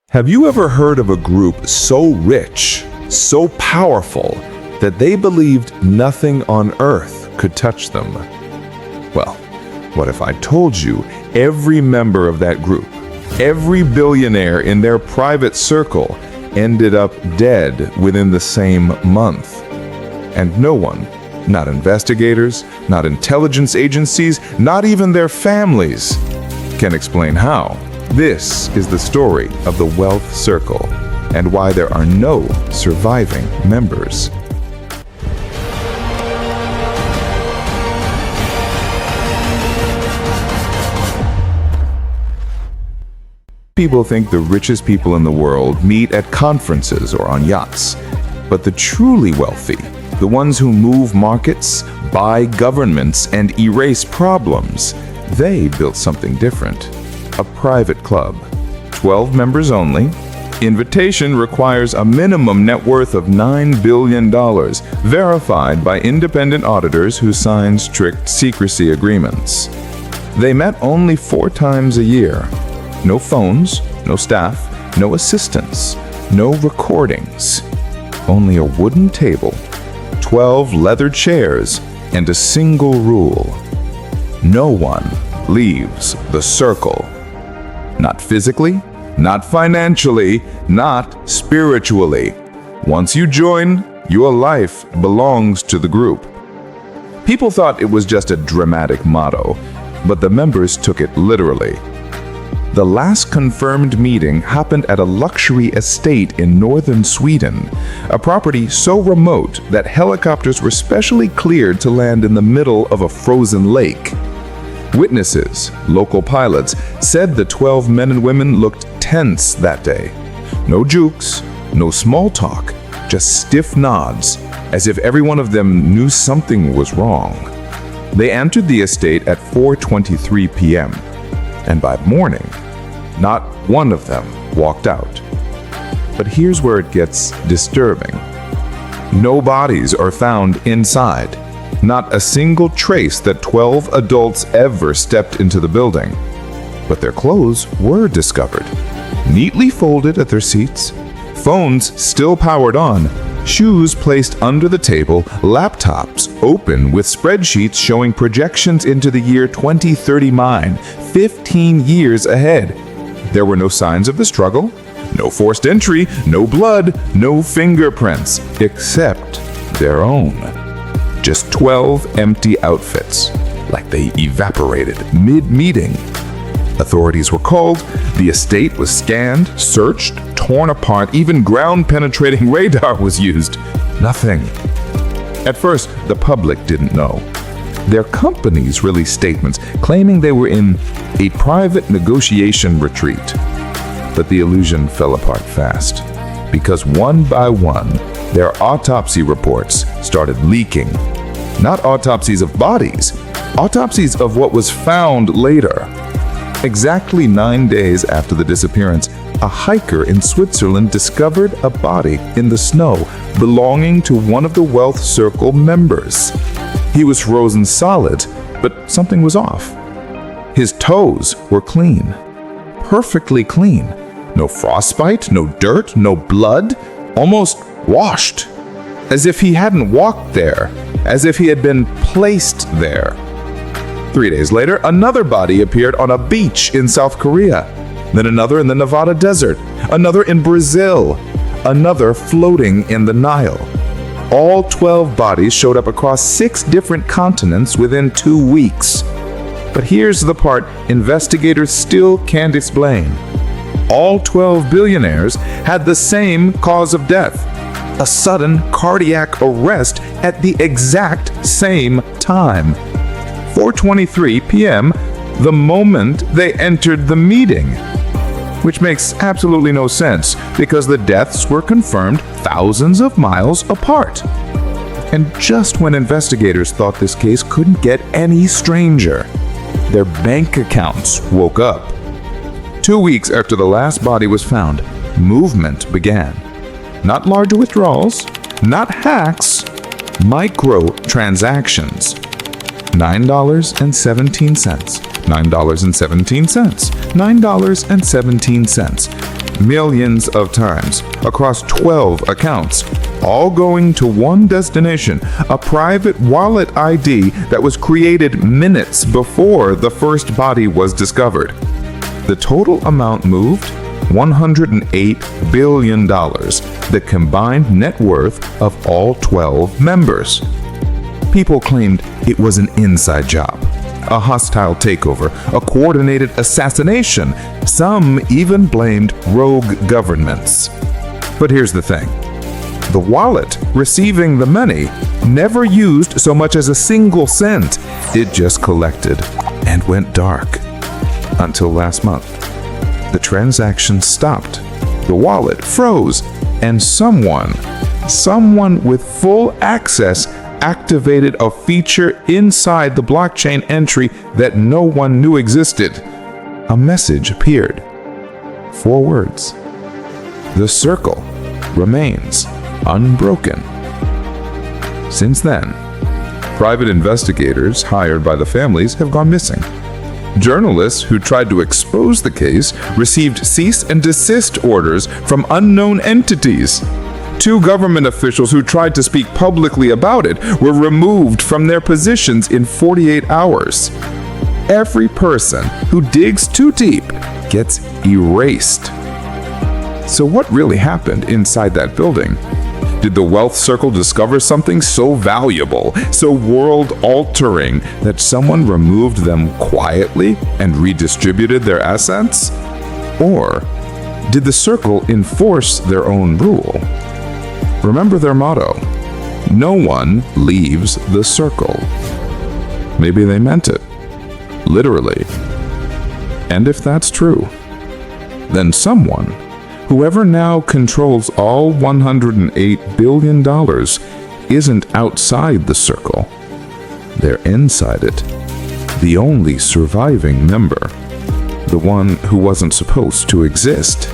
Have you ever heard of a group so rich, so powerful, that they believed nothing on earth could touch them? Well, what if I told you every member of that group, every billionaire in their private circle, ended up dead within the same month? And no one, not investigators, not intelligence agencies, not even their families, can explain how. This is the story of the Wealth Circle and why there are no surviving members. People think the richest people in the world meet at conferences or on yachts. But the truly wealthy, the ones who move markets, buy governments, and erase problems, they built something different. A private club. 12 members only. Invitation requires a minimum net worth of $9 billion, verified by independent auditors who sign strict secrecy agreements. They met only 4 times a year. No phones, no staff, no assistants, no recordings. Only a wooden table, 12 leather chairs, and a single rule. No one leaves the circle. Not physically, not financially, not spiritually. Once you join, your life belongs to the group. People thought it was just a dramatic motto, but the members took it literally. The last confirmed meeting happened at a luxury estate in northern Sweden, a property so remote that helicopters were specially cleared to land in the middle of a frozen lake. Witnesses, local pilots, said the 12 men and women looked tense that day. No jukes, no small talk, just stiff nods, as if every one of them knew something was wrong. They entered the estate at 4:23 p.m., and by morning, not one of them walked out. But here's where it gets disturbing. No bodies are found inside. Not a single trace that 12 adults ever stepped into the building. But their clothes were discovered, neatly folded at their seats, phones still powered on, shoes placed under the table, laptops open with spreadsheets showing projections into the year 2039, 15 years ahead. There were no signs of the struggle, no forced entry, no blood, no fingerprints, except their own. Just 12 empty outfits, like they evaporated mid-meeting. Authorities were called, the estate was scanned, searched, torn apart, even ground-penetrating radar was used. Nothing. At first, the public didn't know. Their companies released statements claiming they were in a private negotiation retreat. But the illusion fell apart fast, because one by one, their autopsy reports started leaking. Not autopsies of bodies, autopsies of what was found later. Exactly 9 days after the disappearance, a hiker in Switzerland discovered a body in the snow belonging to one of the Wealth Circle members. He was frozen solid, but something was off. His toes were clean, perfectly clean. No frostbite, no dirt, no blood, almost washed. As if he hadn't walked there, as if he had been placed there. 3 days later, another body appeared on a beach in South Korea, then another in the Nevada desert, another in Brazil, another floating in the Nile. All 12 bodies showed up across 6 different continents within 2 weeks. But here's the part investigators still can't explain. All 12 billionaires had the same cause of death: a sudden cardiac arrest at the exact same time. 4:23 p.m., the moment they entered the meeting. Which makes absolutely no sense, because the deaths were confirmed thousands of miles apart. And just when investigators thought this case couldn't get any stranger, their bank accounts woke up. 2 weeks after the last body was found, movement began. Not large withdrawals, not hacks, micro-transactions. $9.17, $9.17, $9.17. millions of times across 12 accounts, all going to one destination, a private wallet ID that was created minutes before the first body was discovered. The total amount moved? $108 billion, the combined net worth of all 12 members. People claimed it was an inside job, a hostile takeover, a coordinated assassination. Some even blamed rogue governments. But here's the thing. The wallet receiving the money never used so much as a single cent. It just collected and went dark. Until last month. The transaction stopped. The wallet froze, and someone with full access activated a feature inside the blockchain entry that no one knew existed. A message appeared. 4 words. The circle remains unbroken. Since then, private investigators hired by the families have gone missing. Journalists who tried to expose the case received cease and desist orders from unknown entities. 2 government officials who tried to speak publicly about it were removed from their positions in 48 hours. Every person who digs too deep gets erased. So what really happened inside that building? Did the wealth circle discover something so valuable, so world-altering, that someone removed them quietly and redistributed their assets? Or did the circle enforce their own rule? Remember their motto, no one leaves the circle. Maybe they meant it, literally. And if that's true, then someone, whoever now controls all $108 billion, isn't outside the circle. They're inside it, the only surviving member, the one who wasn't supposed to exist.